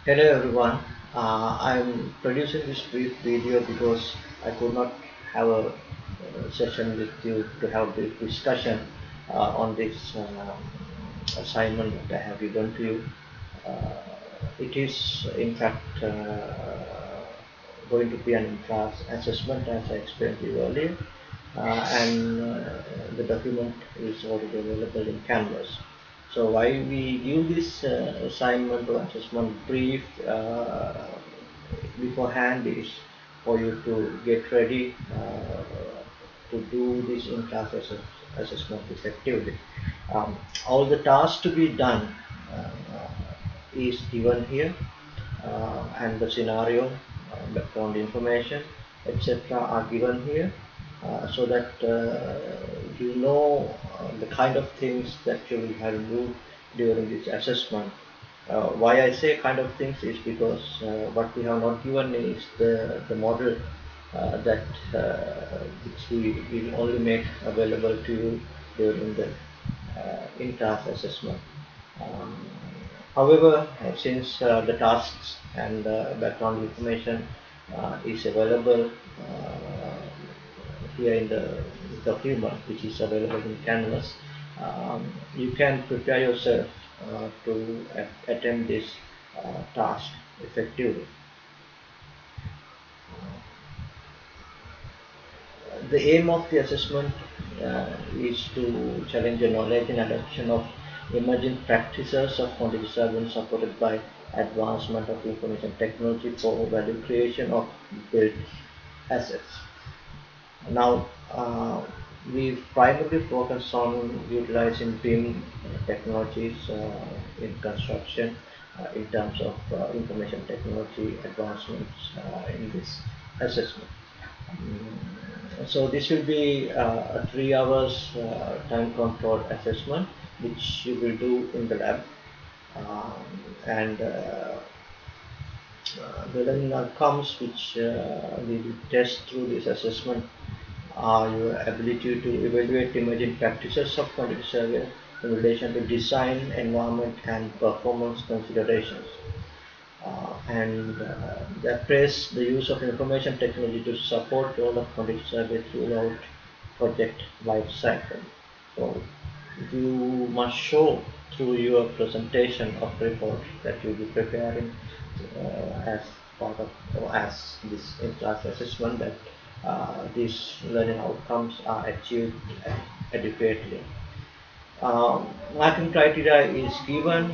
Hello everyone. I'm producing this brief video because I could not have a session with you to have a brief discussion on this assignment that I have given to you. Uh, it is in fact going to be an in-class assessment as I explained to you earlier, and the document is already available in Canvas. So why we give this assignment or assessment brief beforehand is for you to get ready to do this in-class assessment effectively. All the tasks to be done is given here, and the scenario, background information, etc. are given here, so that you know the kind of things that you will have to do during this assessment. Why I say kind of things is because what we have not given is the model that which we will only make available to you during the in-class assessment. Um, However, since the tasks and background information is available here in the document, which is available in Canvas, you can prepare yourself to attempt this task effectively. The aim of the assessment is to challenge the knowledge and adoption of emerging practices of quantity surveillance supported by advancement of information technology for value creation of built assets. Now, we primarily focus on utilizing BIM technologies in construction in terms of information technology advancements in this assessment. So this will be a 3 hours time controlled assessment which you will do in the lab, and the learning outcomes which we will test through this assessment are your ability to evaluate emerging practices of quantity survey in relation to design, environment and performance considerations, and that praise the use of information technology to support all of quantity survey throughout project life cycle. So you must show through your presentation of report that you will be preparing as part of or as this in-class assessment that these learning outcomes are achieved adequately. Marking criteria is given.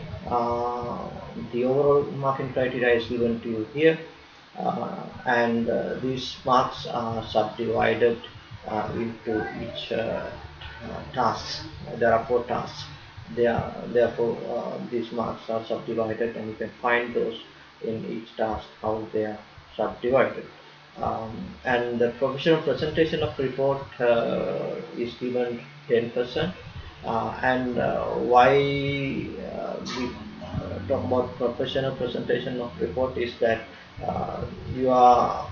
The overall marking criteria is given to you here, and these marks are subdivided into each tasks. There are 4 tasks. Therefore, these marks are subdivided, and you can find those in each task how they are subdivided. And the professional presentation of report is given 10%. And why we talk about professional presentation of report is that you are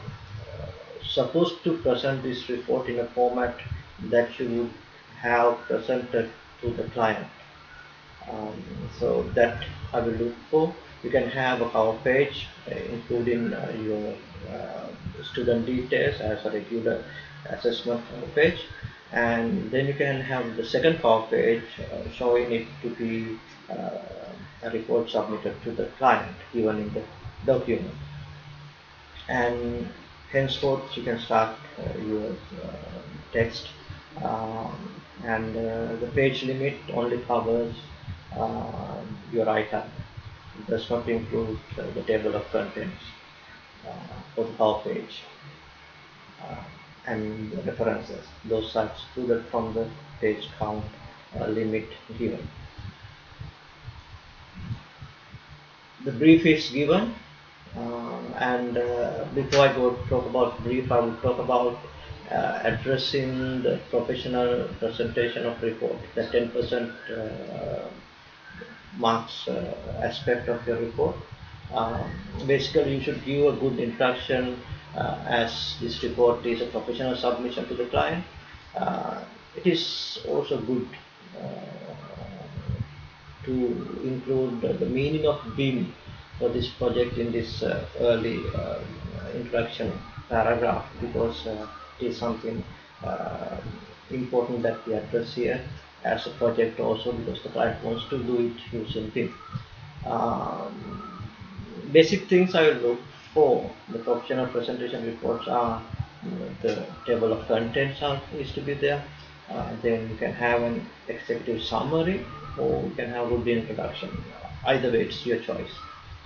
supposed to present this report in a format that you would have presented to the client. Um, so that I will look for. You can have a cover page including your student details as a regular assessment page, and then you can have the second cover page showing it to be a report submitted to the client given in the document, and henceforth you can start your text, and the page limit only covers your item. It does not include the table of contents for the power page, uh, and the references. Those are excluded from the page count limit given. The brief is given, and before I go talk about brief, I will talk about addressing the professional presentation of report, the 10% marks aspect of your report. Basically, you should give a good introduction as this report is a professional submission to the client. It is also good uh, to include the meaning of BIM for this project in this early introduction paragraph, because it is something uh, important that we address here as a project also, because the client wants to do it using BIM. Basic things I will look for the professional presentation reports are, the table of contents is to be there. Then you can have an executive summary, or you can have a good introduction. Either way, it's your choice.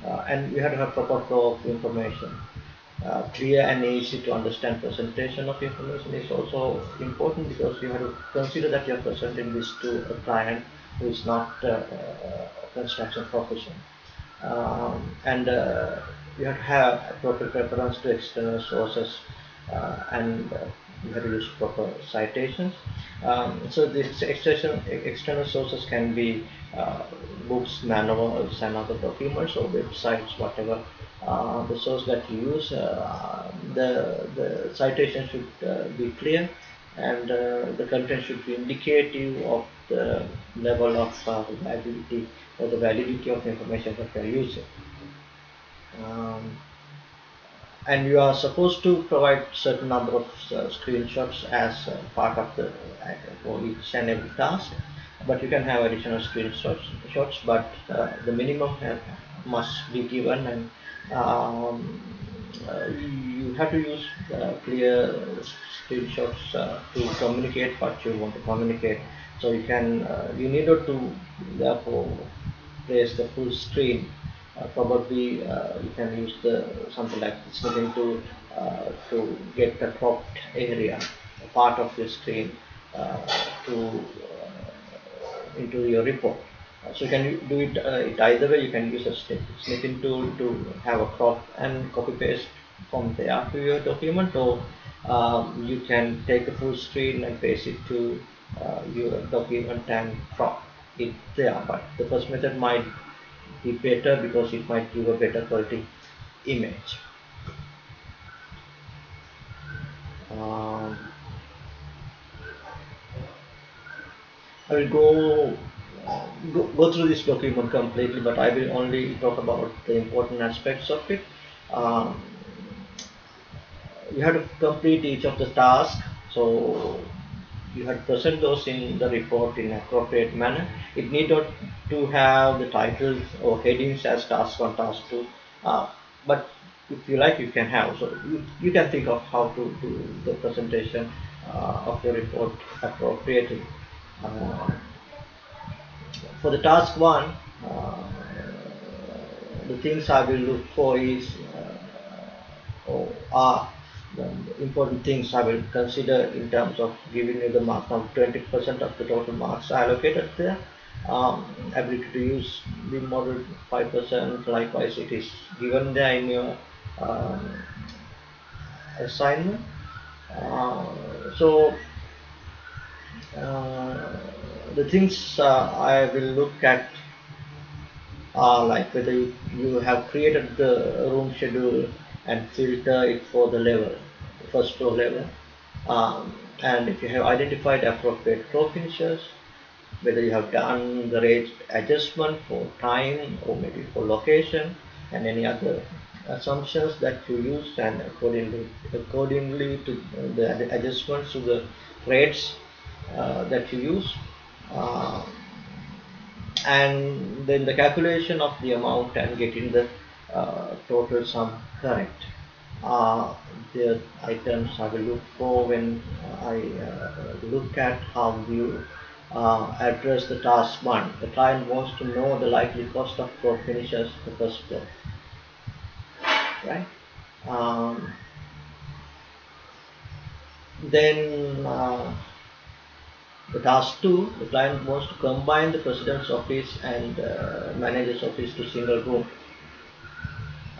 And you have to have proper flow of information. Clear and easy to understand presentation of information is also important, because you have to consider that you are presenting this to a client who is not a construction professional. And you have to have appropriate reference to external sources, and you have to use proper citations. So these external sources can be books, manuals, and other documents, or websites, whatever the source that you use. The citation should be clear, and the content should be indicative of the level of reliability or the validity of information that you are using. Um, and you are supposed to provide certain number of screenshots as part of the for each and every task, but you can have additional screenshots, but the minimum must be given. And you have to use clear screenshots to communicate what you want to communicate. So you need to therefore place the full screen. Probably you can use the something like snipping to get the cropped area, a part of your screen, to into your report. So you can do it either way. You can use a snipping tool to have a crop and copy paste from there to your document, or you can take the full screen and paste it to your document and crop it there. But the first method might be better, because it might give a better quality image. Um, I will go through this document completely, but I will only talk about the important aspects of it. Um, you have to complete each of the tasks, so you have to present those in the report in appropriate manner. It need not to have the titles or headings as task 1, task 2, but if you like, you can have. So you can think of how to do the presentation of your report appropriately. Uh, for the task 1, the things I will look for is or are the important things I will consider in terms of giving you the mark of 20% of the total marks allocated there. Ability to use the model 5%, likewise it is given there in your um, assignment. Uh, so the things I will look at are like whether you have created the room schedule and filter it for the level, the first floor level, and if you have identified appropriate floor finishes, whether you have done the rate adjustment for time or maybe for location, and any other assumptions that you use, and accordingly to the adjustments to the rates that you use. Uh, and then the calculation of the amount and getting the total sum correct are the items I will look for when I look at how you address the task 1. The client wants to know the likely cost of floor finishes the first floor, right? Then the task 2, the client wants to combine the president's office and manager's office to single room,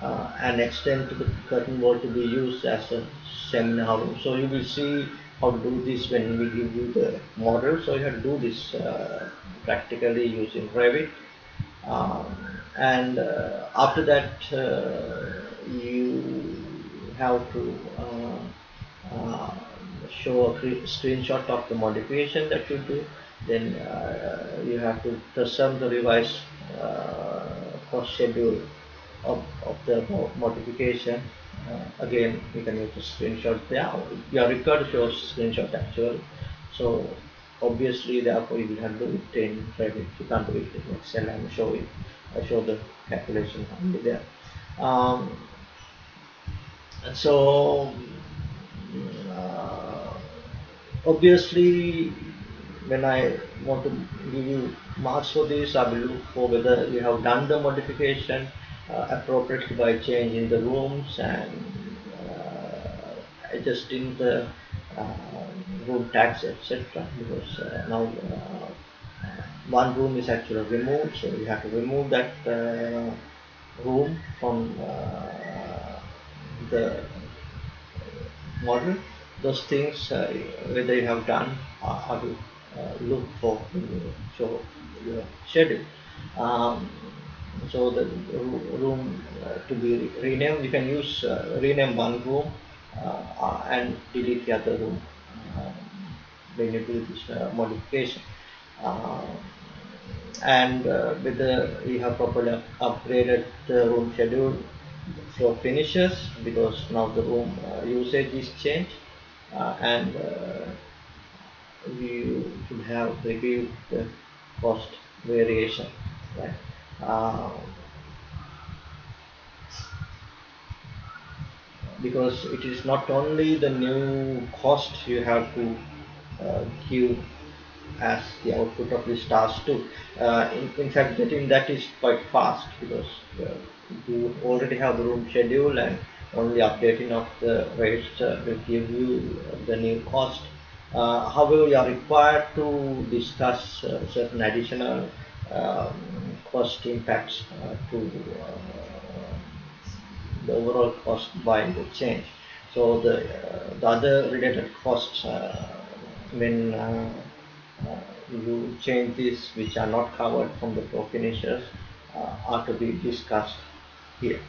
and extend to the curtain wall to be used as a seminar room. So you will see how to do this when we give you the model. So you have to do this practically using Revit, and after that you have to show a screenshot of the modification that you do. Then you have to present the revised cost schedule of the modification. Again, you can use the screenshot there. Your record shows screenshot actually. So obviously, therefore, you will have to do it in Revit. You can't do it in Excel and show it. I show the calculation only there. Um, so uh, obviously, when I want to give you marks for this, I will look for whether you have done the modification appropriately by changing the rooms and adjusting the uh, room tags, etc. Because now one room is actually removed, so you have to remove that room from the model. Those things, whether you have done, how to look for when you show your schedule. Um, so the room to be renamed, you can use rename one room and delete the other room uh, when you do this modification. Uh, and whether you have properly upgraded the room schedule for finishes, because now the room usage is changed, and you should have reviewed the cost variation, right? Uh, because it is not only the new cost you have to give as the output of this task too. In fact, getting that is quite fast, because you already have the room schedule, and only updating of the rates will give you the new cost. However, you are required to discuss certain additional um, cost impacts to the overall cost by the change. So the other related costs when you change this, which are not covered from the flow finishers, are to be discussed here.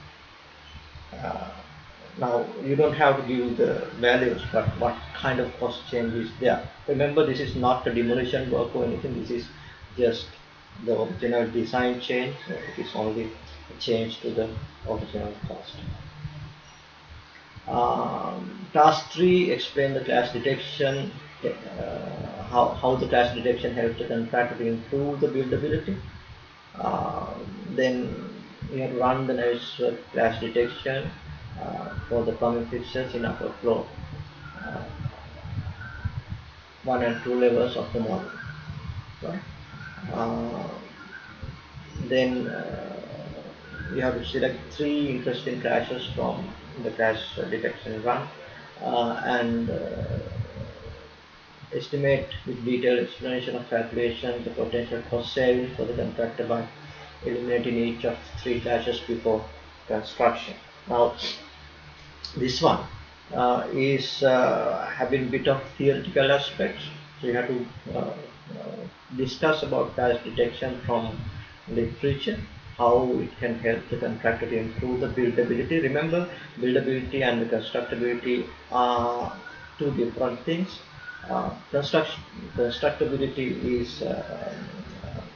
Uh, Now you don't have to give the values, but what kind of cost change is there. Remember, this is not a demolition work or anything. This is just the original design change. So it is only a change to the original cost. Task 3, explain the clash detection, how the clash detection helps the contractor to improve the buildability. Then we have run the noise clash detection for the plumbing fixtures in upper floor, uh, 1 and 2 levels of the model. Right? Uh, then you have to select 3 interesting clashes from the clash detection run, and estimate with detailed explanation of calculation the potential cost savings for the contractor by eliminating each of 3 clashes before construction. Now, this one is having bit of theoretical aspects, so you have to discuss about clash detection from literature, how it can help the contractor to improve the buildability. Remember, buildability and the constructability are two different things. Constructability is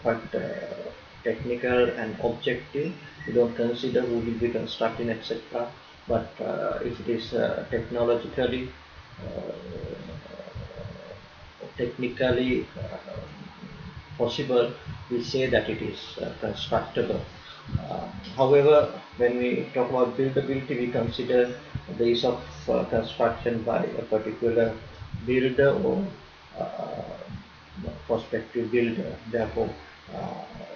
quite technical and objective. You don't consider who will be constructing, etc. But if it is uh, technically possible, we say that it is constructible. However, when we talk about buildability, we consider the ease of construction by a particular builder or uh, prospective builder. Therefore,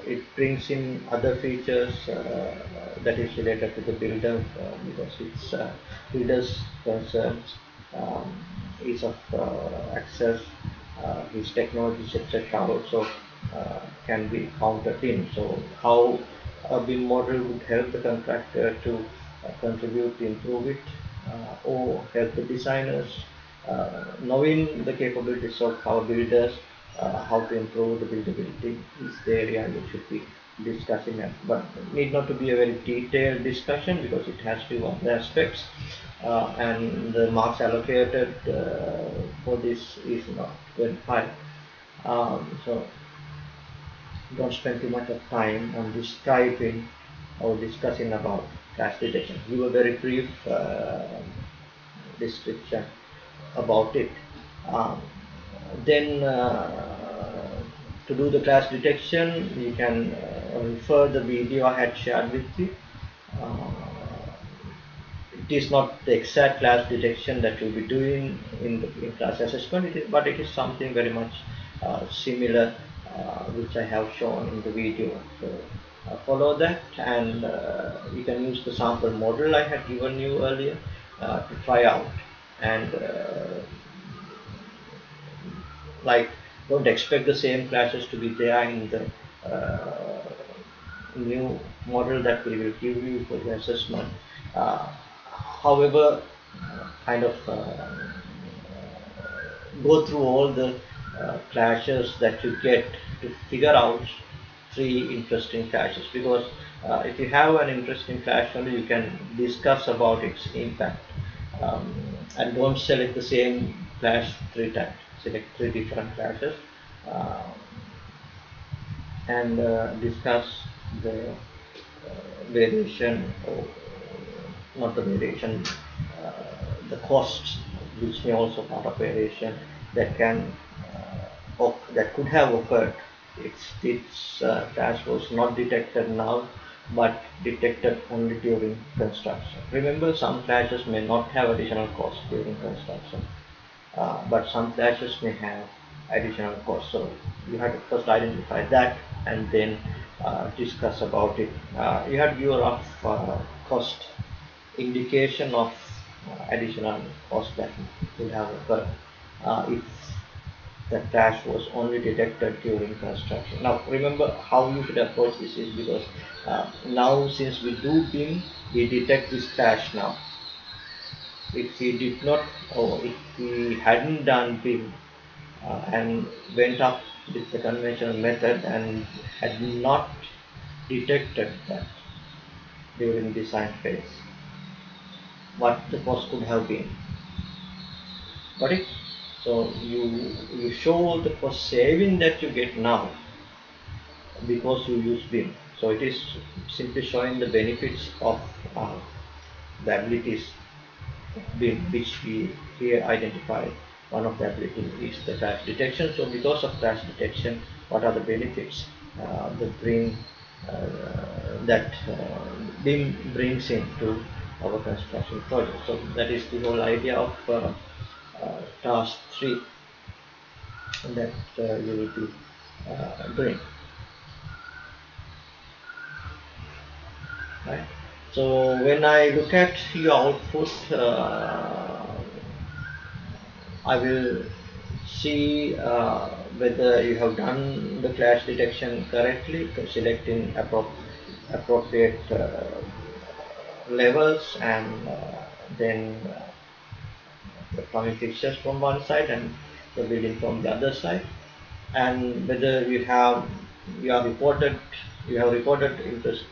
it brings in other features that is related to the builder, because it's builder's concerns, um, ease of access, his technologies, etc. also can be counted in. So how a BIM model would help the contractor to contribute to improve it, or help the designers knowing the capabilities of our builders, how to improve the buildability is the area we should be discussing. But need not to be a very detailed discussion, because it has few other aspects, and the marks allocated for this is not very high. So don't spend too much of time on describing or discussing about clash detection. Give a very brief description about it. Um, then to do the clash detection, you can refer the video I had shared with you. Uh, it is not the exact class detection that you'll be doing in the class assessment, but it is something very much similar, which I have shown in the video. So follow that, and you can use the sample model I had given you earlier to try out. And like, don't expect the same classes to be there in the new model that we will give you for the assessment. However, kind of go through all the clashes that you get to figure out three interesting clashes, because if you have an interesting clash only, you can discuss about its impact, and don't select the same clash three times. Select three different clashes uh, and discuss the variation, or not the variation, the costs, which may also part of variation that can that could have occurred if its crash was not detected now, but detected only during construction. Remember, some crashes may not have additional costs during construction, but some clashes may have additional costs. So you have to first identify that and then discuss about it. You have your rough cost indication of additional cost that would have occurred if the crash was only detected during construction. Now remember how you should approach this is because now, since we do BIM, we detect this crash now. If we did not, or if we hadn't done BIM and went up with the conventional method and had not detected that during design phase, what the cost could have been. Got it? So you show the cost saving that you get now because you use BIM. So it is simply showing the benefits of the abilities of BIM, which we here identify. One of the abilities is the crash detection. So because of crash detection, what are the benefits that BIM brings into our construction project? So that is the whole idea of task 3 that you will be doing, right? So when I look at your output, I will see whether you have done the clash detection correctly, selecting appropriate levels, and then the plumbing fixtures from one side and the building from the other side, and whether you have reported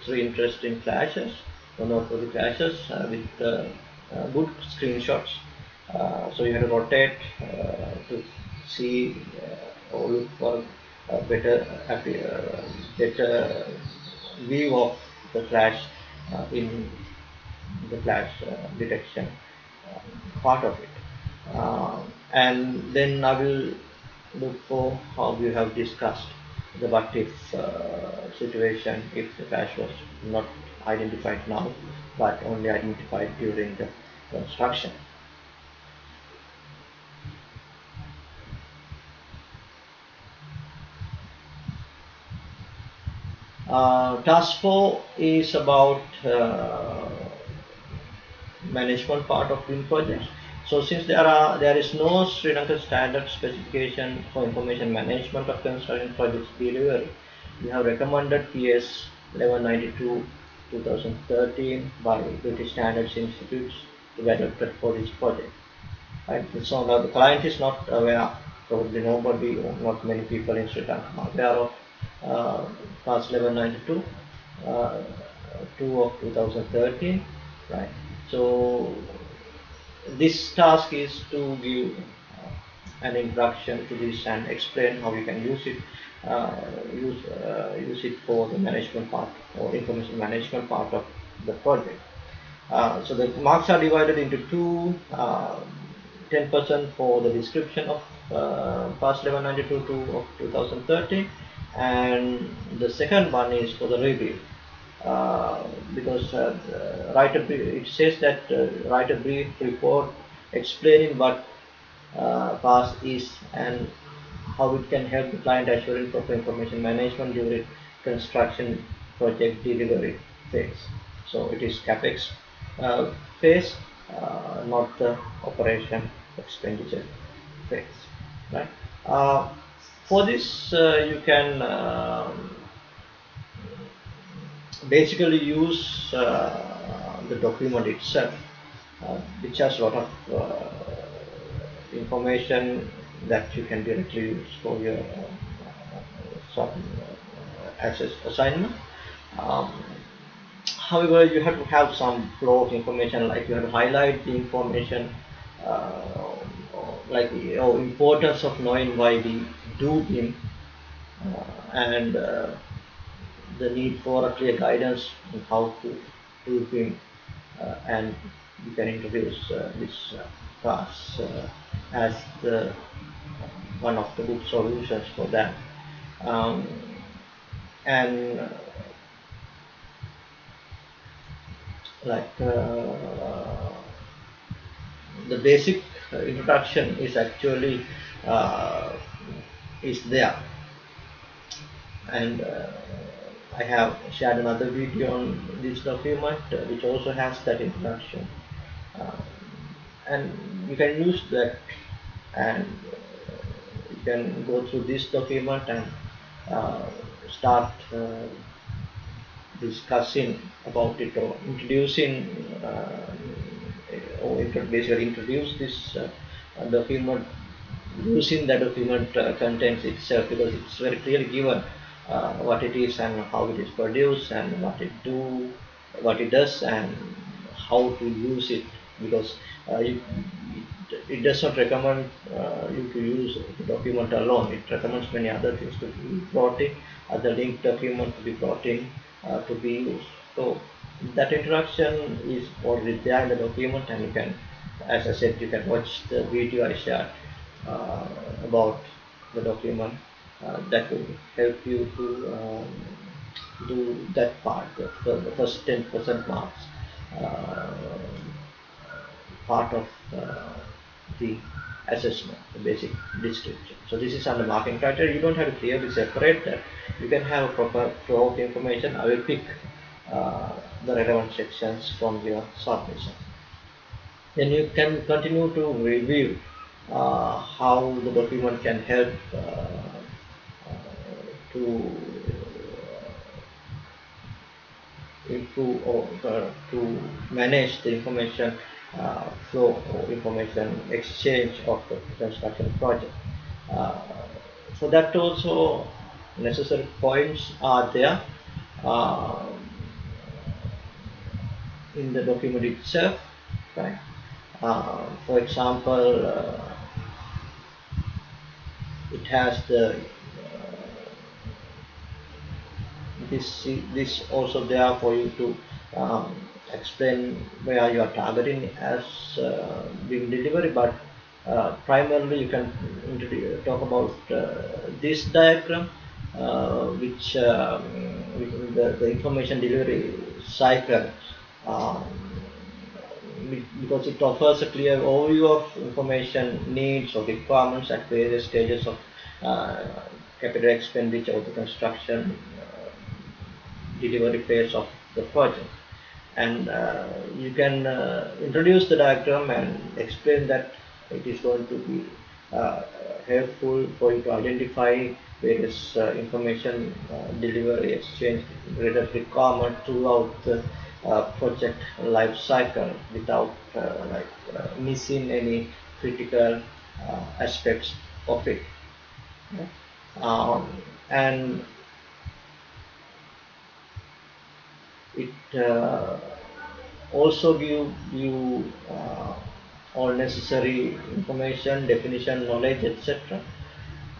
three interesting clashes, one or two clashes with good screenshots. So you have to rotate to see or look for a better view of the clash in the clash detection part of it. And then I will look for how you have discussed the what if situation if the crash was not identified now but only identified during the construction. Task 4 is about management part of wind projects. So since there is no Sri Lankan standard specification for information management of construction projects delivery, we have recommended PS 1192 2013 by British Standards Institute to be adopted for this project. Right? So now the client is not aware, probably nobody, or not many people in Sri Lanka are aware of class 1192 2 of 2013, right? So this task is to give an introduction to this and explain how you can use it use it for the management part or information management part of the project. So the marks are divided into two: 10% for the description of past 1192 to of 2013, and the second one is for the review. Because it says that write a brief report explaining what PAS is and how it can help the client assuring proper information management during construction project delivery phase. So it is capex phase, not the operation expenditure phase, right? Uh, for this, you can basically use the document itself, which has a lot of information that you can directly use for your access assignment. Um, However, you have to have some flow of information, like you have to highlight the information, like importance of knowing why we do BIM, and the need for a clear guidance on how to do BIM, and you can introduce this class as the one of the good solutions for that. Um, and like the basic introduction is actually is there, and I have shared another video on this document which also has that introduction, uh, and you can use that, and you can go through this document and uh, start discussing about it, or introducing basically introduce this document using the document contents itself, because it's very clearly given what it is and how it is produced and what it does and how to use it, because it does not recommend you to use the document alone. It recommends many other things to be brought in, other linked document to be brought in, to be used. So that introduction is already there in the document, and you can, as I said, you can watch the video I shared about the document. That will help you to do that part, the first 10% marks uh, part of the assessment, the basic description. So this is under marking criteria. You don't have to clearly separate that. You can have a proper flow of information. I will pick the relevant sections from your submission. Then you can continue to review how the document can help to improve or to manage the information flow or information exchange of the construction project. Uh, so that also necessary points are there in the document itself, right? For example, it has the this also there for you to explain where you are targeting as being delivery, but primarily you can talk about this diagram, which the information delivery cycle, um, because it offers a clear overview of information needs or requirements at various stages of capital expenditure of the construction delivery phase of the project. And you can introduce the diagram and explain that it is going to be helpful for you to identify various information delivery exchange related requirement throughout the project life cycle without missing any critical aspects of it. And it also give you all necessary information, definition, knowledge, etc.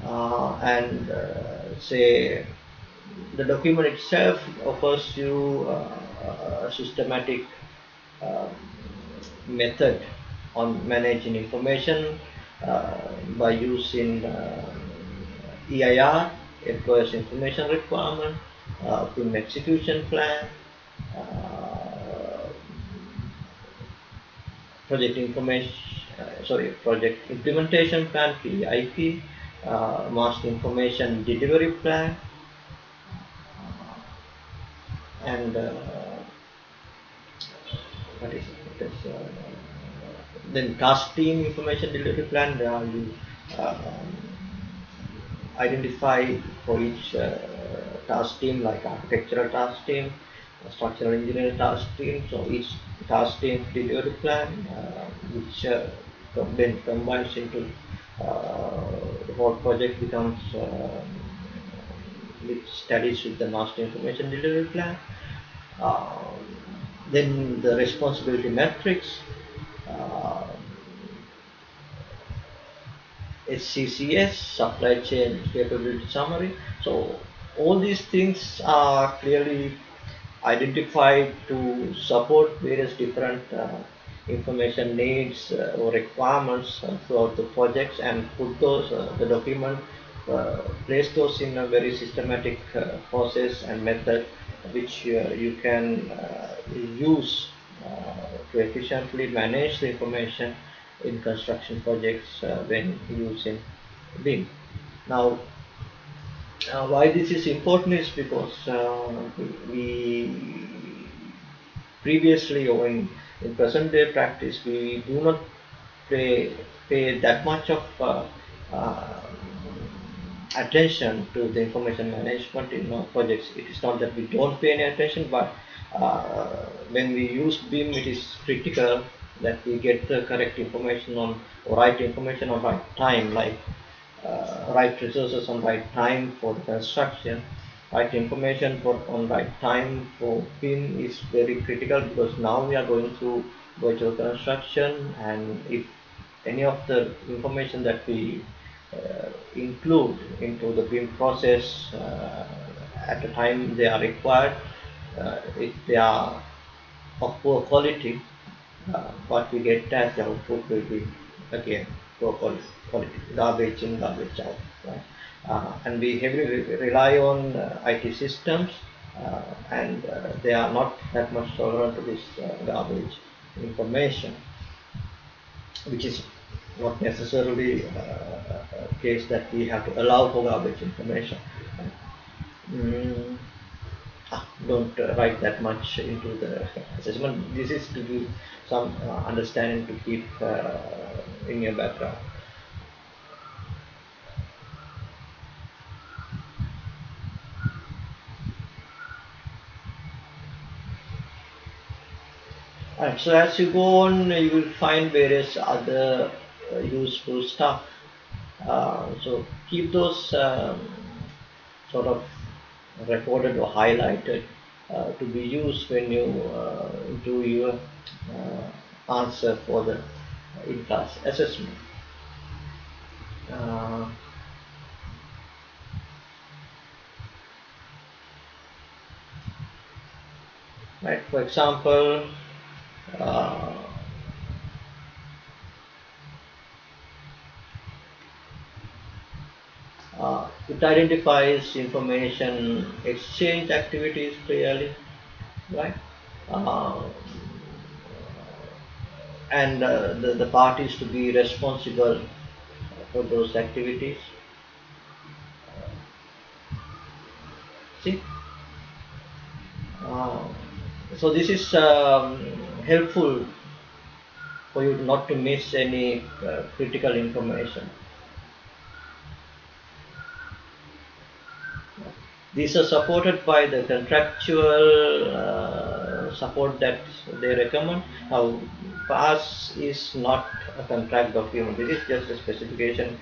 And say the document itself offers you a systematic uh, method on managing information by using EIR, Employers Information Requirement, PIM Execution Plan, uh, Project Information, Project Implementation Plan (PIP), Master Information Delivery Plan, and what is it? Then task team information delivery plan. You identify for each task team, like architectural task team, structural engineering task team. So each task team delivery plan, which then combines into the whole project becomes which studies with the master information delivery plan. Uh, then the responsibility matrix, uh, SCCS, supply chain capability summary. So all these things are clearly identified to support various different information needs or requirements throughout the projects, and put those the document place those in a very systematic process and method which you can use to efficiently manage the information in construction projects when using BIM. Now, why this is important is because we previously, or in present day practice, we do not pay that much of uh, attention to the information management in our projects. It is not that we don't pay any attention, but when we use BIM, it is critical that we get the correct information on, or right information on right time, like right resources on right time for the construction. Right information for on right time for BIM is very critical, because now we are going through virtual construction, and if any of the information that we include into the BIM process at the time they are required, if they are of poor quality, what we get as the output will be again poor quality, garbage in, garbage out, right? And we heavily rely on IT systems, and they are not that much tolerant to this garbage information, which is not necessarily a case that we have to allow for garbage information. Mm, don't write that much into the assessment. This is to give some understanding to keep in your background. Alright, so as you go on, you will find various other useful stuff. So keep those sort of recorded or highlighted to be used when you do your answer for the in-class assessment. Uh, right, for example, uh, it identifies information exchange activities clearly, right? Uh, and the parties to be responsible for those activities. See, uh, so this is helpful for you not to miss any critical information. These are supported by the contractual support that they recommend. Now, PAS is not a contract document. It is just a specification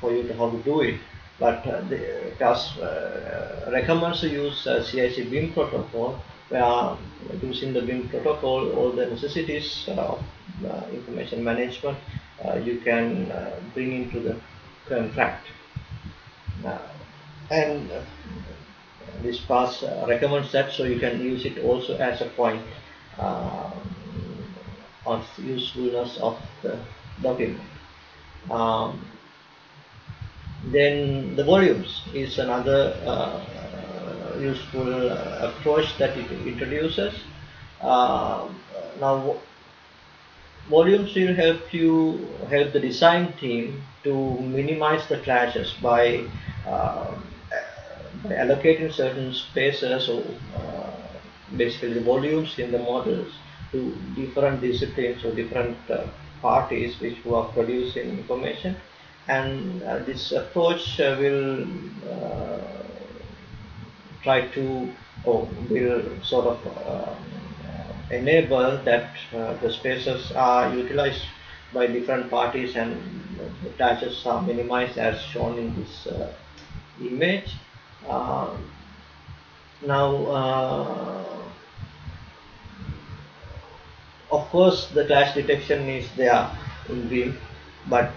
for you to how to do it. But the PAS recommends to use CIC BIM protocol, where using the BIM protocol, all the necessities of information management you can bring into the contract. and this pass recommends that, so you can use it also as a point uh, of usefulness of the document. Um, then the volumes is another useful approach that it introduces. Uh, Now volumes will help the design team to minimize the clashes uh, by allocating certain spaces or basically the volumes in the models to different disciplines or different parties which who are producing information, and this approach will try to or will sort of enable that the spaces are utilized by different parties and the clashes are minimized as shown in this image. Uh, Now, of course, the clash detection is there in BIM, but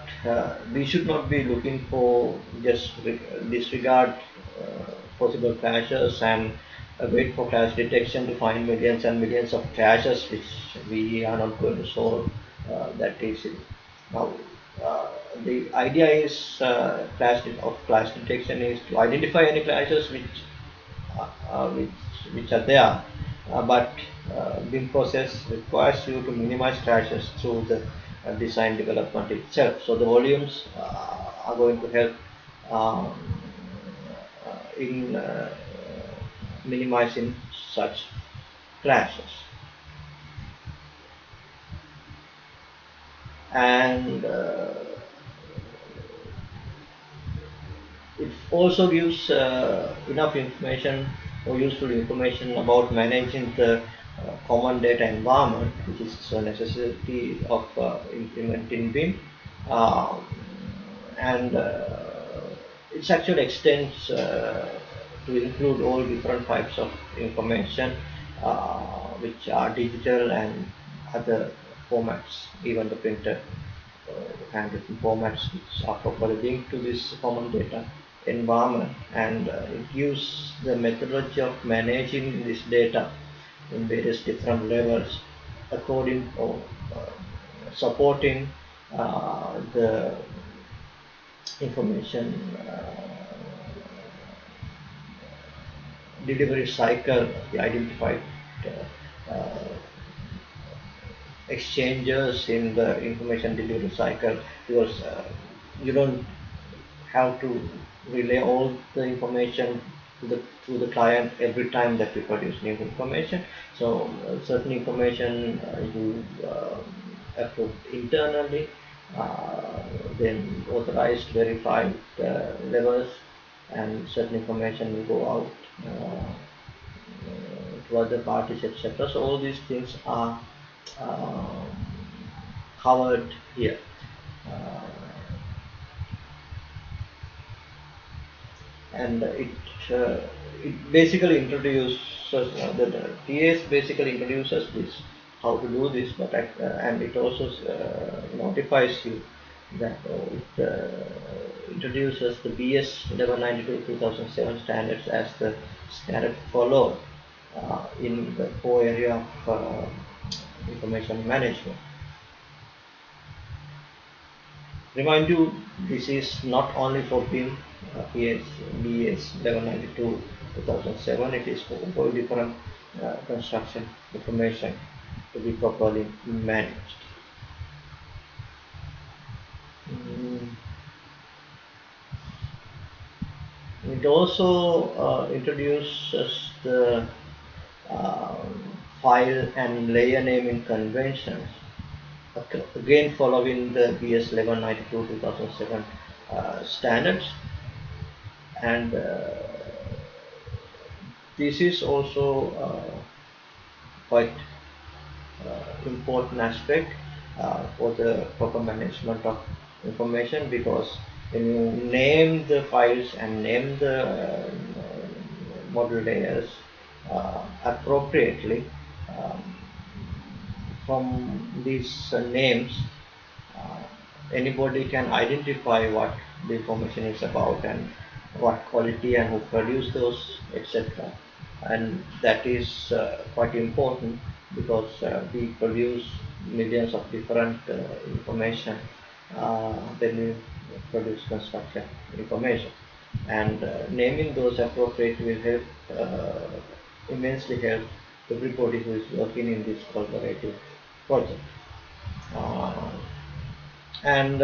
we should not be looking for just disregard possible clashes and wait for clash detection to find millions and millions of clashes which we are not going to solve that easily. Now, uh, the idea is of clash detection is to identify any clashes which are there, but BIM process requires you to minimize crashes through the design development itself. So the volumes are going to help um, in minimizing such clashes. And it also gives enough information or useful information about managing the common data environment, which is a necessity of implementing BIM. Uh, and it actually extends to include all different types of information, which are digital and other formats, even the printed handwritten formats which are properly linked to this common data environment, and it gives the methodology of managing this data in various different levels according or supporting the information delivery cycle, the identified exchanges in the information delivery cycle, because you don't have to relay all the information to the client every time that you produce new information. So certain information you approve internally, then authorized, verified levels, and certain information will go out to other parties, etc. So all these things are uh, covered here. Uh, and uh, it basically introduces the TAS basically introduces this how to do this, but and it also notifies you that it introduces the BS 1192 2007 standards as the standard followed in the core area of information management. Remind you, this is not only for BIM, BS 1192 2007, it is for all different construction information to be properly managed. Mm, It also introduces the file and layer naming conventions, again following the BS 1192 2007 standards, and this is also quite important aspect for the proper management of information, because when you name the files and name the model layers appropriately, um, from these names uh, anybody can identify what the information is about, and what quality and who produce those, etc. And that is quite important because we produce millions of different information when we produce construction information, and naming those appropriate will help immensely help everybody who is working in this collaborative project. Uh, and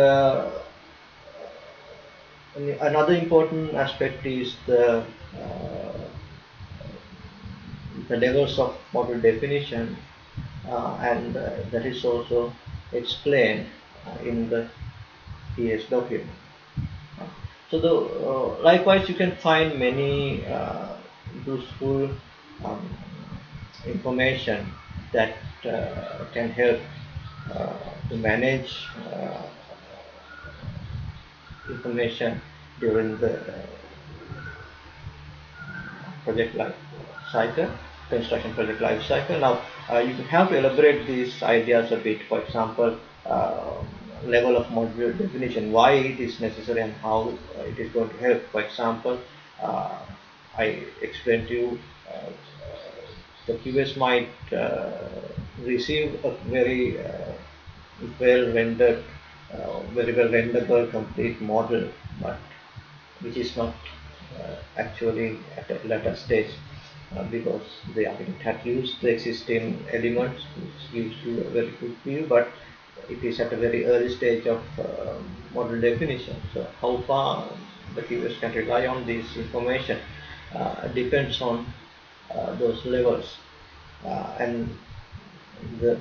Another important aspect is the levels of model definition, and that is also explained in the PS document. Likewise, you can find many useful um, information that can help to manage information during the project life cycle, construction project life cycle. Now, you have to elaborate these ideas a bit. For example, level of module definition, why it is necessary and how it is going to help. For example, uh, I explained to you the QS might receive a very well renderable complete model, but which is not actually at a later stage because the architect had used the existing elements which gives you a very good view, but it is at a very early stage of model definition. So how far the QS can rely on this information depends on those levels, and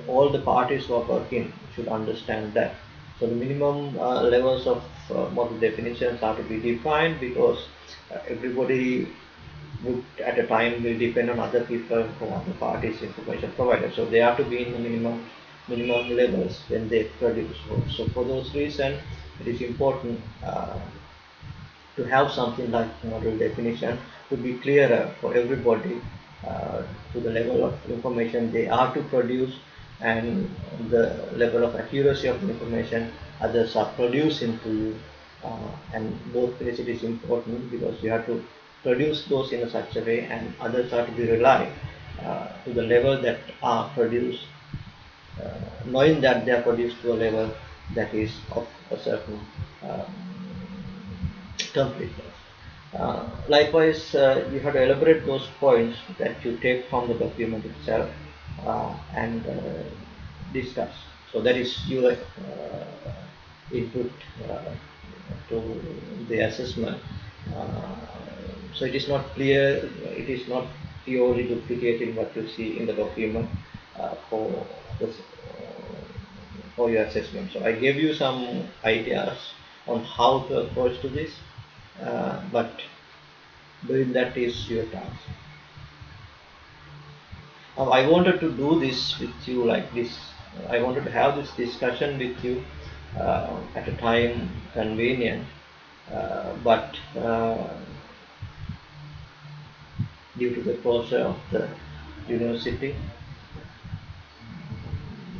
all the parties who are working should understand that. So the minimum levels of model definitions are to be defined because everybody would at a time will depend on other people or other parties information provided. So they have to be in the minimum levels when they produce. So for those reasons, it is important to have something like model definition to be clearer for everybody to the level of information they are to produce and the level of accuracy of the information others are producing to you, and both ways it is important because you have to produce those in such a way and others are to be relied to the level that are produced, knowing that they are produced to a level that is of a certain um, completeness. Likewise, you have to elaborate those points that you take from the document itself and discuss. So that is your input to the assessment. Uh, so it is not clear, it is not purely duplicating what you see in the document for your assessment. So I gave you some ideas on how to approach to this, but doing that is your task. I wanted to do this with you like this. I wanted to have this discussion with you at a time convenient, but due to the closure of the university,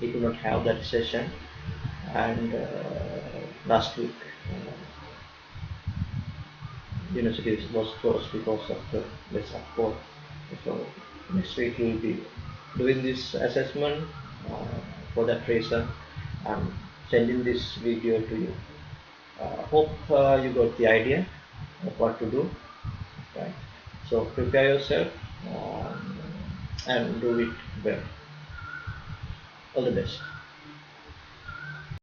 we could not have that session. And last week, university was closed because of the less support. So next week we will be doing this assessment. For that reason, I'm sending this video to you. Hope you got the idea of what to do. Right? So prepare yourself and do it well. All the best.